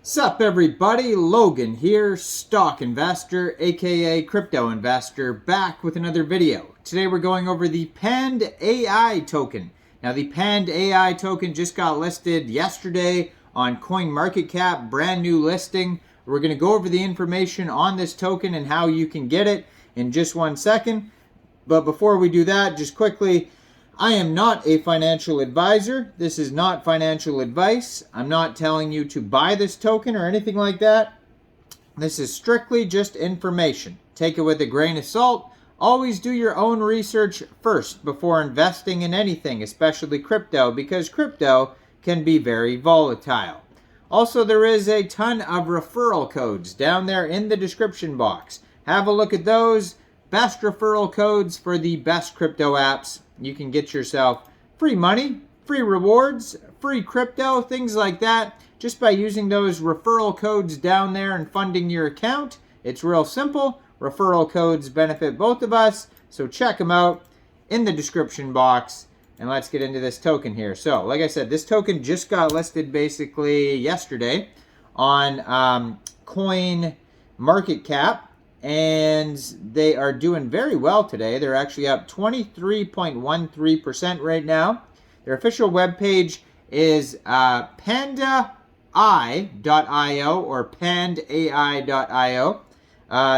Sup everybody, Logan here, stock investor, aka crypto investor, back with another video. Today we're going over the Pandai token. Now the Pandai token just got listed yesterday on CoinMarketCap, brand new listing. We're going to go over the information on this token and how you can get it in just 1 second. But before we do that, just quickly, I am not a financial advisor. This is not financial advice. I'm not telling you to buy this token or anything like that. This is strictly just information. Take it with a grain of salt. Always do your own research first before investing in anything, especially crypto, because crypto can be very volatile. Also, there is a ton of referral codes down there in the description box. Have a look at those. Best referral codes for the best crypto apps. You can get yourself free money, free rewards, free crypto, things like that, just by using those referral codes down there and funding your account. It's real simple. Referral codes benefit both of us, so check them out in the description box. And let's get into this token here. So, like I said, this token just got listed basically yesterday on CoinMarketCap. And they are doing very well today. They're actually up 23.13% right now. Their official webpage is pandai.io or pandai.io.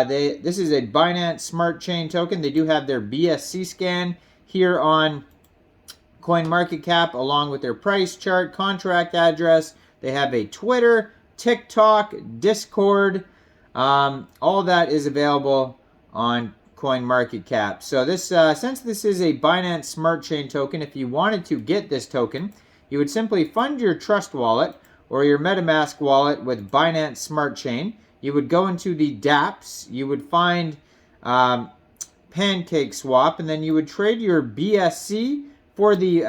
This is a Binance Smart Chain token. They do have their BSC scan here on CoinMarketCap along with their price chart, contract address. They have a Twitter, TikTok, Discord. All that is available on CoinMarketCap. So this, since this is a Binance Smart Chain token, if you wanted to get this token, you would simply fund your Trust wallet or your MetaMask wallet with Binance Smart Chain. You would go into the dApps, you would find Pancake Swap, and then you would trade your BSC for the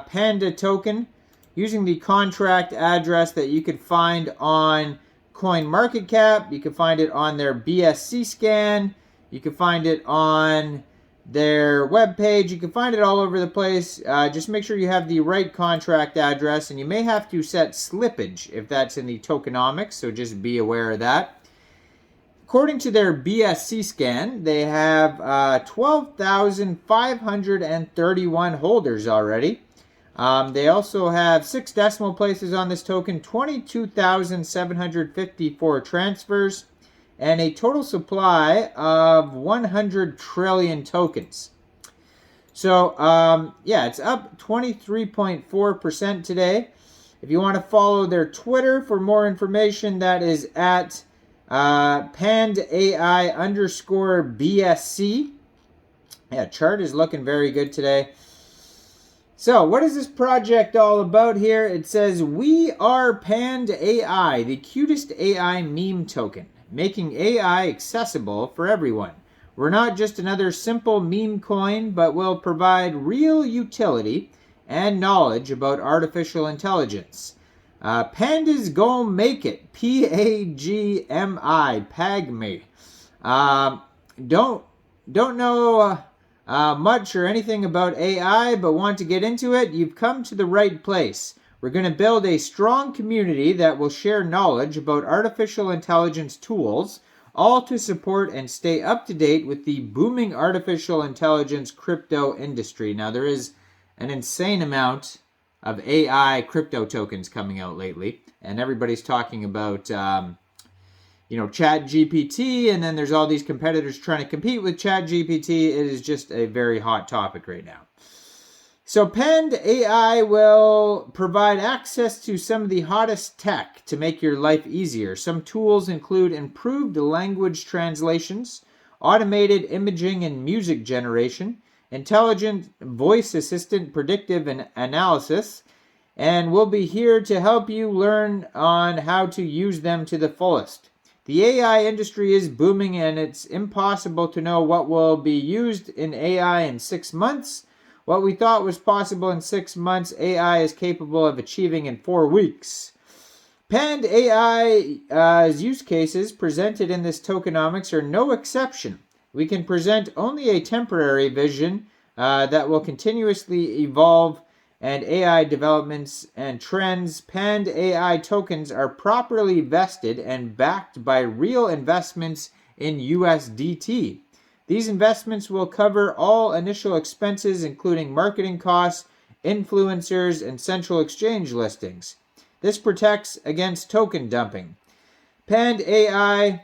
Panda token using the contract address that you could find on CoinMarketCap. You can find it on their BSC scan. You can find it on their webpage. You can find it all over the place. Just make sure you have the right contract address, and you may have to set slippage if that's in the tokenomics, so just be aware of that. According to their BSC scan, they have 12,531 holders already. They also have 6 decimal places on this token, 22,754 transfers, and a total supply of 100 trillion tokens. So, yeah, it's up 23.4% today. If you want to follow their Twitter for more information, that is at pandai_BSC. Yeah, chart is looking very good today. So, what is this project all about here? It says, "We are Pandai, the cutest AI meme token, making AI accessible for everyone. We're not just another simple meme coin, but will provide real utility and knowledge about artificial intelligence. Pandas gon' make it. Pagmi, Pagmi. Don't know much or anything about AI, but want to get into it? You've come to the right place. We're going to build a strong community that will share knowledge about artificial intelligence tools, all to support and stay up to date with the booming artificial intelligence crypto industry." Now, there is an insane amount of AI crypto tokens coming out lately, and everybody's talking about ChatGPT, and then there's all these competitors trying to compete with ChatGPT. It is just a very hot topic right now. So Pandai will provide access to some of the hottest tech to make your life easier. Some tools include improved language translations, automated imaging and music generation, intelligent voice assistant predictive analysis, and we'll be here to help you learn on how to use them to the fullest. The AI industry is booming, and it's impossible to know what will be used in AI in 6 months. What we thought was possible in 6 months, AI is capable of achieving in 4 weeks. Pandai's use cases presented in this tokenomics are no exception. We can present only a temporary vision that will continuously evolve and AI developments and trends, Pandai tokens are properly vested and backed by real investments in USDT. These investments will cover all initial expenses, including marketing costs, influencers, and central exchange listings. This protects against token dumping. Pandai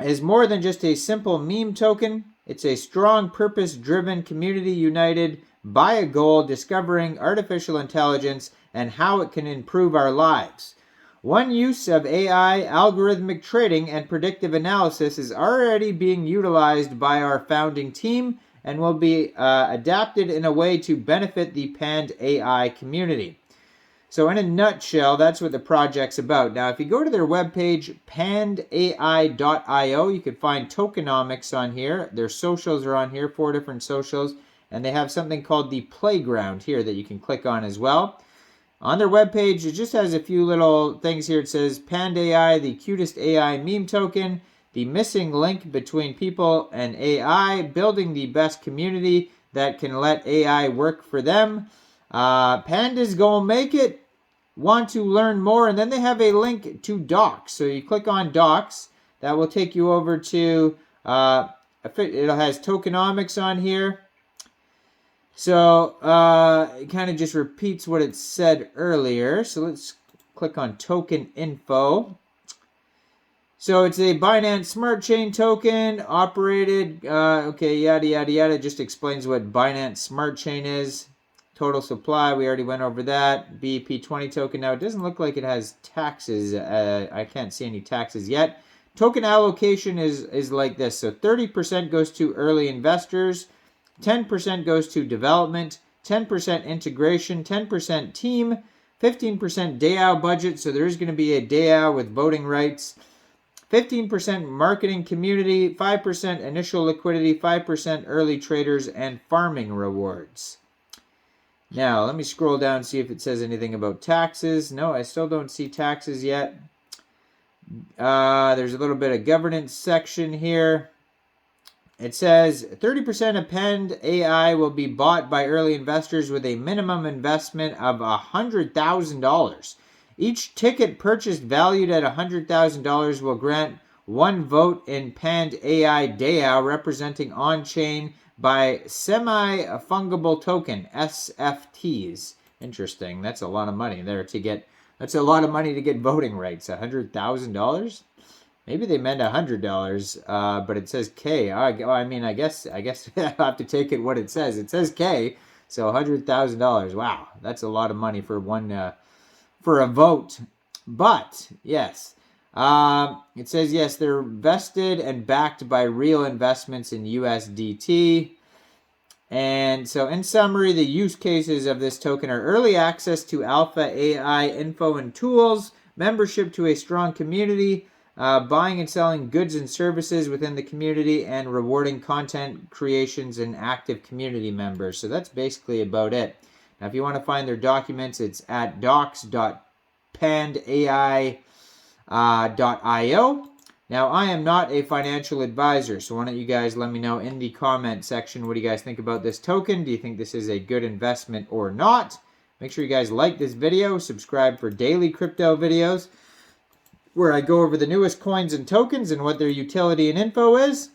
is more than just a simple meme token. It's a strong, purpose-driven community united by a goal, discovering artificial intelligence and how it can improve our lives. One use of AI, algorithmic trading, and predictive analysis is already being utilized by our founding team and will be adapted in a way to benefit the Pandai community. So in a nutshell, that's what the project's about. Now, if you go to their webpage, pandai.io, you can find tokenomics on here. Their socials are on here, 4 different socials. And they have something called the playground here that you can click on as well. On their webpage, it just has a few little things here. It says, Pandai, the cutest AI meme token, the missing link between people and AI, building the best community that can let AI work for them. Panda's gonna make it. Want to learn more? And then they have a link to docs. So you click on docs. That will take you over to, it has tokenomics on here. So it kind of just repeats what it said earlier. So let's click on token info. So it's a Binance Smart Chain token operated. Okay, yada, yada, yada. Just explains what Binance Smart Chain is. Total supply, we already went over that. BEP20 token. Now, it doesn't look like it has taxes. I can't see any taxes yet. Token allocation is like this. So 30% goes to early investors. 10% goes to development, 10% integration, 10% team, 15% DAO budget, so there's going to be a DAO with voting rights, 15% marketing community, 5% initial liquidity, 5% early traders, and farming rewards. Now, let me scroll down and see if it says anything about taxes. No, I still don't see taxes yet. There's a little bit of governance section here. It says 30% of Pandai will be bought by early investors with a minimum investment of $100,000. Each ticket purchased valued at $100,000 will grant 1 vote in Pandai DAO, representing on-chain by semi-fungible token, SFTs. Interesting. That's a lot of money there to get. That's a lot of money to get voting rights. $100,000. Maybe they meant $100, but it says K. I mean, I guess I have to take it what it says. It says K, so $100,000. Wow, that's a lot of money for one for a vote. But yes, it says yes, they're vested and backed by real investments in USDT. And so, in summary, the use cases of this token are early access to alpha AI info and tools, membership to a strong community, buying and selling goods and services within the community, and rewarding content creations and active community members. So that's basically about it. Now, if you want to find their documents, it's at docs.pandai.io. Now, I am not a financial advisor, so why don't you guys let me know in the comment section, what do you guys think about this token? Do you think this is a good investment or not? Make sure you guys like this video, subscribe for daily crypto videos, where I go over the newest coins and tokens and what their utility and info is.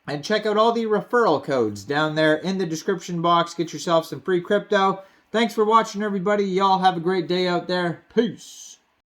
And check out all the referral codes down there in the description box. Get yourself some free crypto. Thanks for watching, everybody. Y'all have a great day out there. Peace.